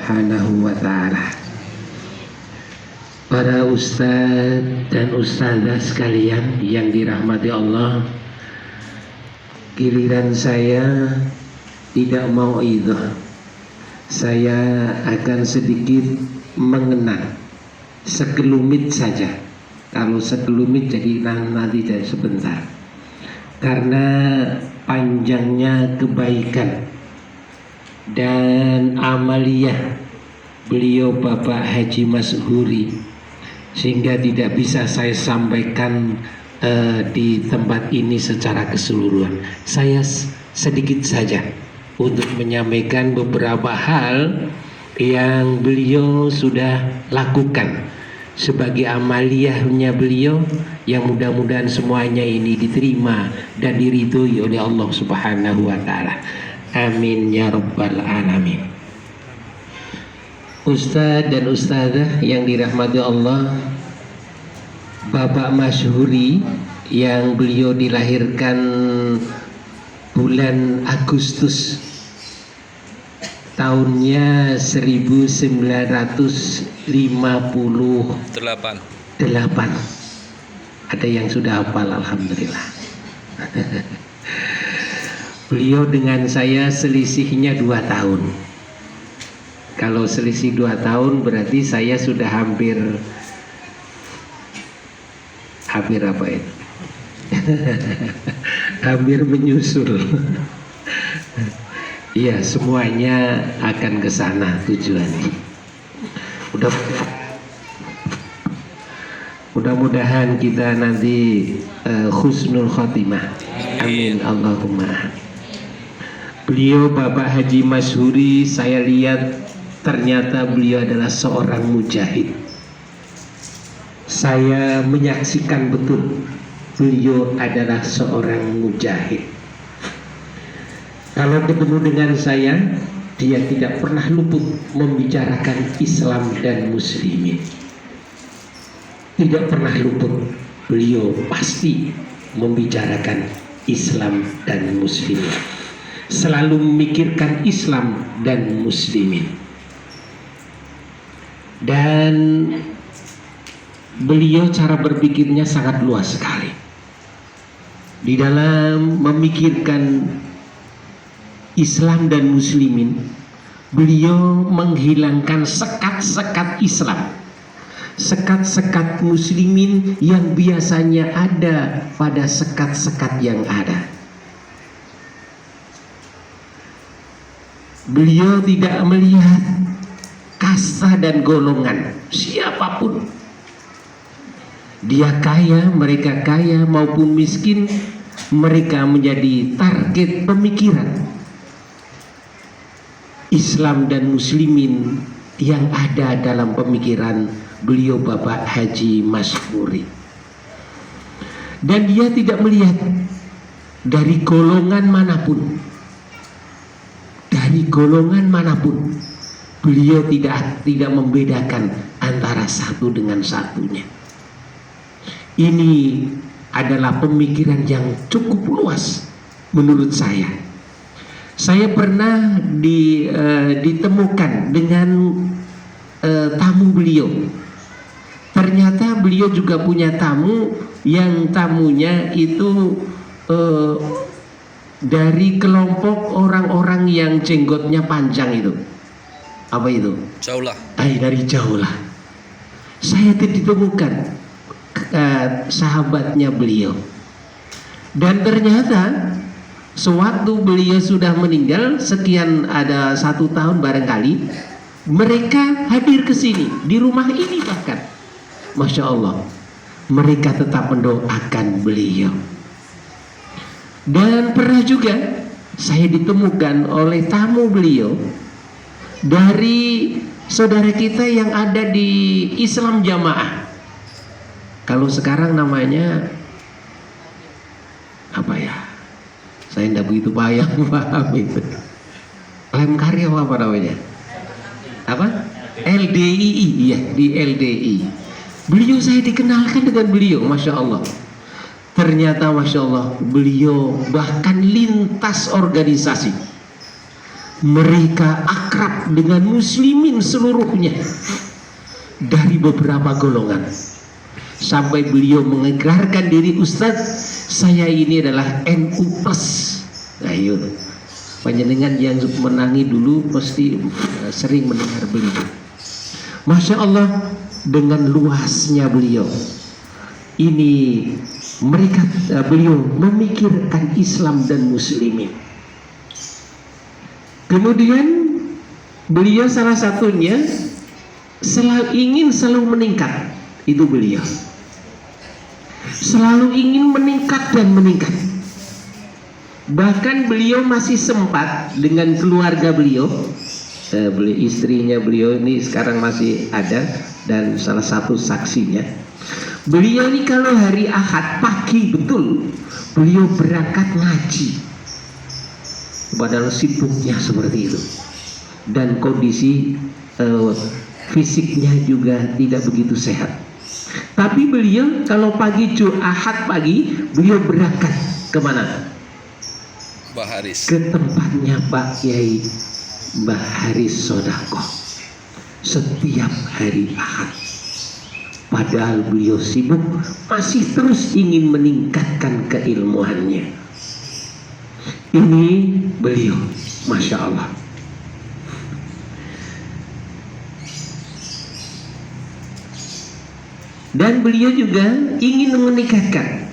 Subhanahu wa ta'ala. Para ustadz dan ustadzah sekalian yang dirahmati Allah, giliran saya tidak mau itu. Saya akan sedikit mengenal sekelumit saja. Kalau sekelumit jadi nanti dari sebentar. Karena panjangnya kebaikan dan amaliyah beliau Bapak Haji Mashuri, sehingga tidak bisa saya sampaikan di tempat ini secara keseluruhan. Saya sedikit saja untuk menyampaikan beberapa hal yang beliau sudah lakukan sebagai amaliyahnya beliau, yang mudah-mudahan semuanya ini diterima dan diridhoi oleh Allah Subhanahu wa ta'ala. Amin ya rabbal alamin. Ustadz dan ustadzah yang dirahmati Allah, Bapak Mashuri yang beliau dilahirkan bulan Agustus tahunnya 1958. Ada yang sudah hafal, alhamdulillah. Beliau dengan saya selisihnya 2 tahun. Kalau selisih 2 tahun berarti saya sudah hampir apa itu? Hampir menyusul. Iya, semuanya akan ke sana tujuannya. Mudah-mudahan kita nanti husnul khotimah. Amin Allahumma. Beliau Bapak Haji Mashuri, saya lihat ternyata beliau adalah seorang mujahid. Saya menyaksikan betul beliau adalah seorang mujahid. Kalau ketemu dengan saya, dia tidak pernah luput membicarakan Islam dan muslimin. Tidak pernah luput. Beliau pasti membicarakan Islam dan muslimin. Selalu memikirkan Islam dan muslimin. Dan beliau cara berpikirnya sangat luas sekali. Di dalam memikirkan Islam dan muslimin, beliau menghilangkan sekat-sekat Islam, sekat-sekat muslimin yang biasanya ada pada sekat-sekat yang ada. Beliau tidak melihat kasta dan golongan siapapun. Dia kaya, mereka kaya, maupun miskin, mereka menjadi target pemikiran Islam dan muslimin yang ada dalam pemikiran beliau Bapak Haji Mashuri. Dan dia tidak melihat dari golongan manapun. Dari golongan manapun, beliau tidak membedakan antara satu dengan satunya. Ini adalah pemikiran yang cukup luas menurut saya. Saya pernah ditemukan dengan tamu beliau. Ternyata beliau juga punya tamu, yang tamunya itu dari kelompok orang-orang yang jenggotnya panjang itu. Apa itu? Jaulah. Dari Jaulah. Saya ditemukan sahabatnya beliau. Dan ternyata sewaktu beliau sudah meninggal, sekian ada 1 tahun barangkali, mereka hadir ke sini, di rumah ini bahkan. Masya Allah, mereka tetap mendoakan beliau. Dan pernah juga saya ditemukan oleh tamu beliau dari saudara kita yang ada di Islam Jamaah. Kalau sekarang namanya apa ya? Saya tidak begitu paham itu. Lem karya apa namanya? Apa? LDII, iya, di LDI. Beliau, saya dikenalkan dengan beliau, Masya Allah. Ternyata Masya Allah, beliau bahkan lintas organisasi. mereka akrab dengan muslimin seluruhnya dari beberapa golongan, sampai beliau mengegarkan diri, Ustadz saya ini adalah NU plus. Nah yuk, panjenengan yang menangi dulu pasti sering mendengar beliau. Masya Allah, dengan luasnya beliau ini, mereka beliau memikirkan Islam dan muslimin. Kemudian beliau salah satunya ingin selalu meningkat. Itu beliau selalu ingin meningkat dan meningkat. Bahkan beliau masih sempat dengan keluarga beliau, istrinya beliau ini sekarang masih ada dan salah satu saksinya. Beliau ini kalau hari Ahad pagi betul beliau berangkat ngaji, padahal sibuknya seperti itu, dan kondisi fisiknya juga tidak begitu sehat. Tapi beliau kalau pagi Ahad pagi beliau berangkat kemana? Mbah Haris. Ke tempatnya Pak Kiai Mbah Haris Sodakoh setiap hari Ahad. Padahal beliau sibuk, masih terus ingin meningkatkan keilmuannya. Ini beliau, Masya Allah. Dan beliau juga ingin meningkatkan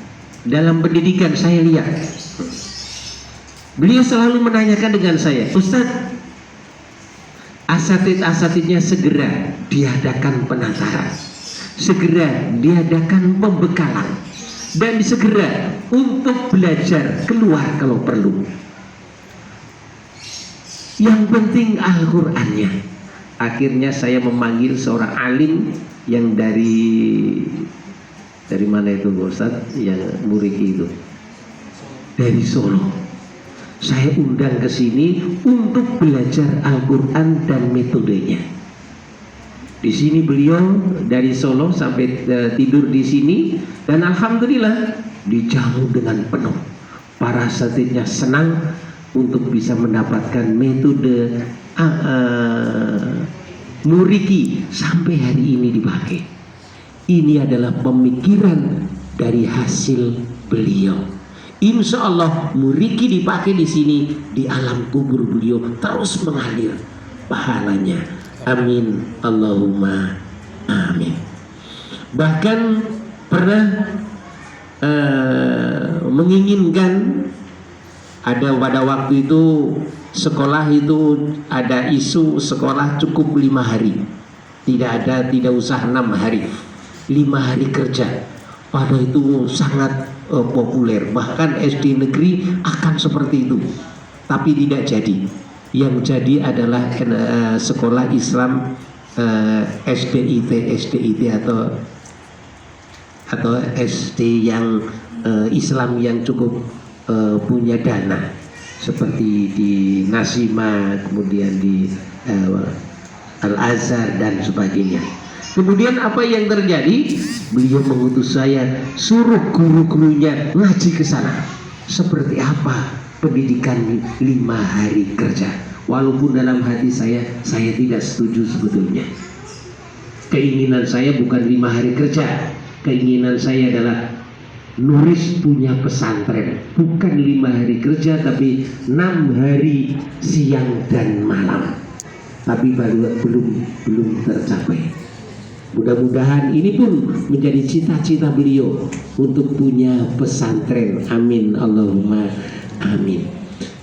dalam pendidikan. Saya lihat beliau selalu menanyakan dengan saya, Ustadz, asatid-asatidnya segera diadakan penataran, segera diadakan pembekalan, dan segera untuk belajar keluar kalau perlu. Yang penting Al-Qur'annya. Akhirnya saya memanggil seorang alim yang dari mana itu Ustaz, yang Muriki itu, dari Solo. Saya undang ke sini untuk belajar Al-Qur'an dan metodenya. Di sini beliau dari Solo sampai tidur di sini, dan alhamdulillah dijamu dengan penuh. Para asatidnya senang untuk bisa mendapatkan metode Muriki sampai hari ini dipakai. Ini adalah pemikiran dari hasil beliau. Insya Allah Muriki dipakai di sini, di alam kubur beliau terus mengalir pahalanya. Amin Allahumma amin. Bahkan pernah menginginkan, ada pada waktu itu sekolah itu ada isu sekolah cukup 5 hari, tidak usah 6 hari, 5 hari kerja. Pada itu sangat populer, bahkan SD negeri akan seperti itu, tapi tidak jadi. Yang jadi adalah sekolah Islam, SDIT atau SD yang Islam yang cukup punya dana, seperti di Nasima, kemudian di Al-Azhar dan sebagainya. Kemudian apa yang terjadi? Beliau mengutus saya, suruh guru-gurunya ngaji ke sana. Seperti apa pendidikan 5 hari kerja? Walaupun dalam hati saya tidak setuju sebetulnya. Keinginan saya bukan 5 hari kerja. Keinginan saya adalah Nuris punya pesantren, bukan 5 hari kerja, tapi 6 hari siang dan malam. Tapi belum tercapai. Mudah-mudahan ini pun menjadi cita-cita beliau untuk punya pesantren. Amin Allahumma amin.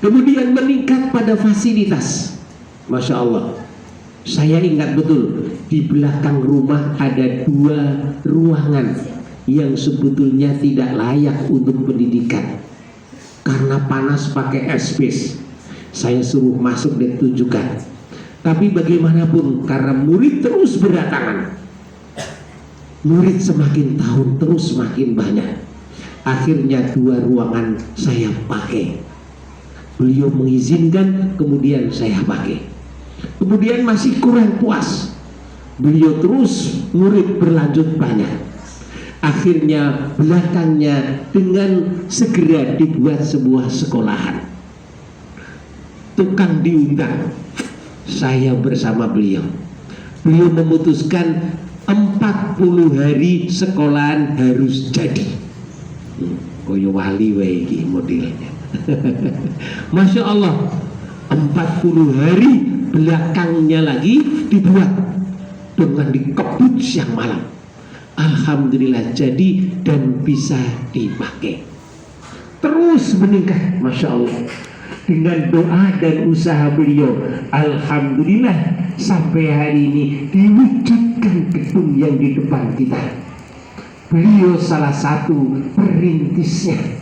Kemudian meningkat pada fasilitas. Masya Allah, saya ingat betul, di belakang rumah ada 2 ruangan yang sebetulnya tidak layak untuk pendidikan. Karena panas pakai espes, saya suruh masuk dan tunjukkan. Tapi bagaimanapun, karena murid terus berdatangan, murid semakin tahun terus semakin banyak, akhirnya 2 ruangan saya pakai. Beliau mengizinkan, kemudian saya pakai. Kemudian masih kurang puas, beliau terus murid berlanjut banyak. Akhirnya belakangnya dengan segera dibuat sebuah sekolahan. tukang diundang. Saya bersama beliau. Beliau memutuskan 40 hari sekolahan harus jadi. Koyo wali wae iki modelnya. Masya Allah, 40 hari belakangnya lagi dibuat dengan dikebut siang malam. Alhamdulillah jadi dan bisa dipakai. Terus meningkat, Masya Allah. Dengan doa dan usaha beliau, alhamdulillah sampai hari ini diwujudkan gedung yang di depan kita. Beliau salah satu perintisnya.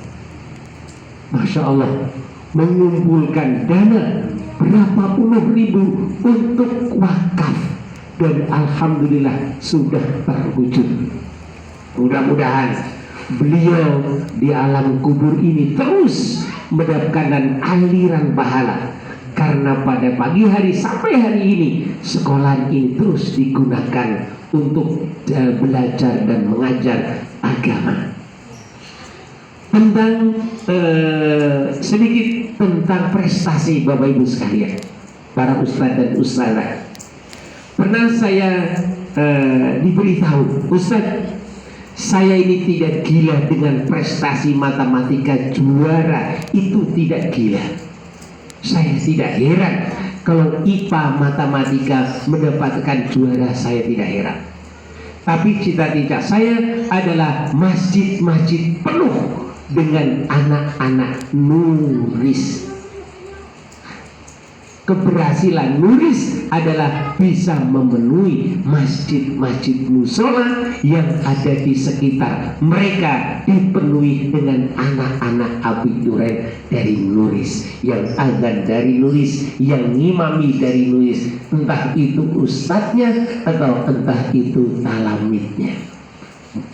Masya Allah, mengumpulkan dana berapa puluh ribu untuk wakaf dan alhamdulillah sudah terwujud. Mudah-mudahan beliau di alam kubur ini terus mendapatkan aliran pahala, karena pada pagi hari sampai hari ini sekolah ini terus digunakan untuk belajar dan mengajar agama. Tentang sedikit tentang prestasi Bapak Ibu sekalian, para ustadz dan ustadzah. Pernah saya diberitahu, Ustadz, saya ini tidak gila dengan prestasi matematika juara, itu tidak gila. Saya tidak heran kalau IPA matematika mendapatkan juara, saya tidak heran. Tapi cita-cita saya adalah masjid-masjid penuh dengan anak-anak nuris. Keberhasilan nuris adalah bisa memenuhi masjid-masjid musola yang ada di sekitar mereka, dipenuhi dengan anak-anak abiturien dari nuris, yang azan dari nuris, yang ngimami dari nuris, entah itu ustadznya atau entah itu talamidnya.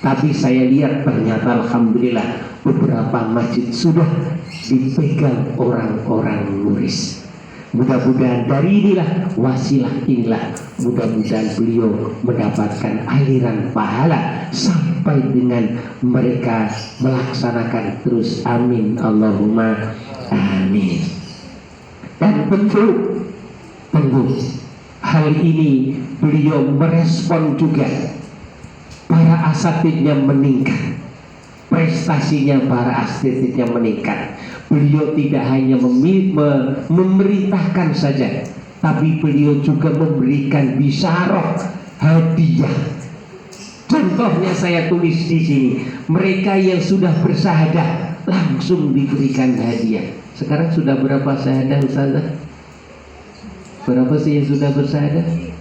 Tapi saya lihat ternyata alhamdulillah beberapa masjid sudah dipegang orang-orang nuris. Mudah-mudahan dari inilah, wasilah inilah, mudah-mudahan beliau mendapatkan aliran pahala sampai dengan mereka melaksanakan terus. Amin Allahumma amin. Dan tentu hal ini beliau merespon juga. Para asatidnya meningkat, prestasinya para asatidnya meningkat. Beliau tidak hanya memerintahkan saja, tapi beliau juga memberikan bisyarah, hadiah. Contohnya saya tulis di sini, mereka yang sudah bersahadah langsung diberikan hadiah. Sekarang sudah berapa syahadah Ustazah? Berapa sih yang sudah bersahadah?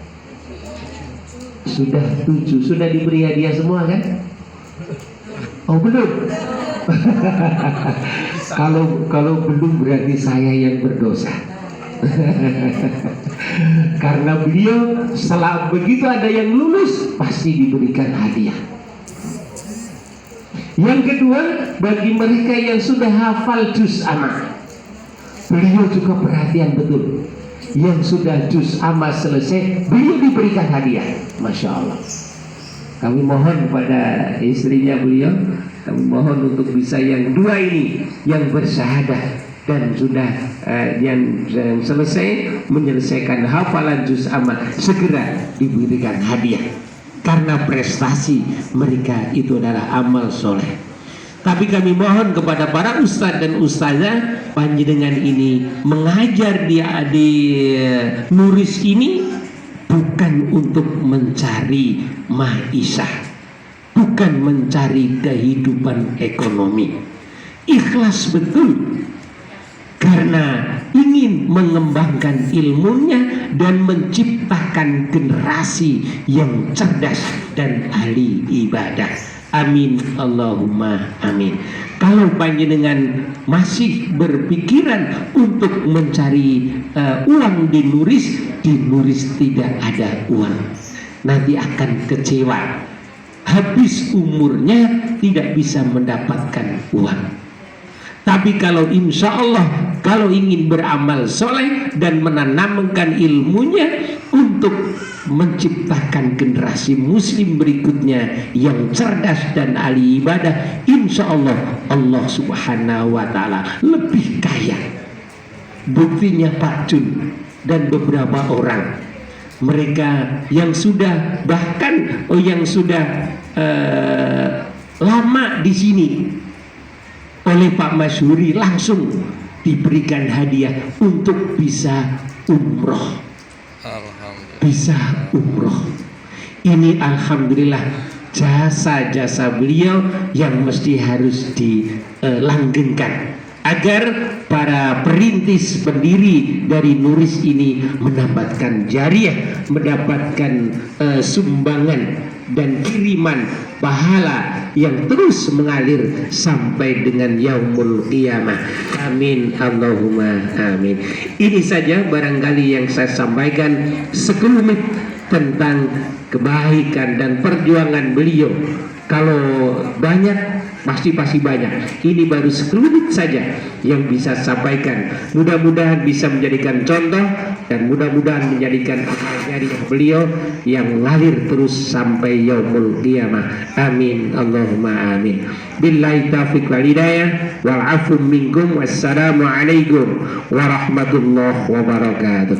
Sudah 7. Sudah diberi hadiah semua kan? Oh belum? Kalau belum berarti saya yang berdosa. Karena beliau setelah begitu ada yang lulus pasti diberikan hadiah. Yang kedua, bagi mereka yang sudah hafal juz amma, beliau juga perhatian betul. Yang sudah juz amma selesai, beliau diberikan hadiah. Masya Allah. Kami mohon pada istrinya beliau, kami mohon untuk bisa yang dua ini yang bersyahadah dan sudah yang selesai menyelesaikan hafalan juz amma, segera diberikan hadiah, karena prestasi mereka itu adalah amal soleh. Tapi kami mohon kepada para ustadz dan ustazah, panjenengan ini mengajar di nuris ini bukan untuk mencari maisha, bukan mencari kehidupan ekonomi. Ikhlas betul, karena ingin mengembangkan ilmunya dan menciptakan generasi yang cerdas dan ahli ibadah. Amin Allahumma amin. Kalau panjenengan masih berpikiran untuk mencari uang di nuris tidak ada uang, nanti akan kecewa. Habis umurnya tidak bisa mendapatkan uang. Tapi kalau insya Allah, kalau ingin beramal soleh dan menanamkan ilmunya untuk menciptakan generasi muslim berikutnya yang cerdas dan ahli ibadah, insya Allah Allah subhanahu wa ta'ala lebih kaya buktinya Pak Jun dan beberapa orang, mereka yang sudah bahkan yang sudah lama di sini oleh Pak Masyhuri langsung diberikan hadiah untuk bisa umroh. Alhamdulillah. Bisa umroh. Ini alhamdulillah jasa-jasa beliau yang mesti harus dilanggengkan agar para perintis pendiri dari Nuris ini mendapatkan jariah, mendapatkan sumbangan dan kiriman pahala yang terus mengalir sampai dengan yaumul qiyamah. Amin Allahumma amin. Ini saja barangkali yang saya sampaikan sekelumit tentang kebaikan dan perjuangan beliau. Kalau banyak pasti banyak. Ini baru sekelumit saja yang bisa sampaikan. Mudah-mudahan bisa menjadikan contoh dan mudah-mudahan menjadikan amal jariah beliau yang ngalir terus sampai yaumul qiyamah. Amin Allahumma amin. Billahi taufiq wal hidayah wal afu minkum. Wassalamu alaikum warahmatullahi wabarakatuh.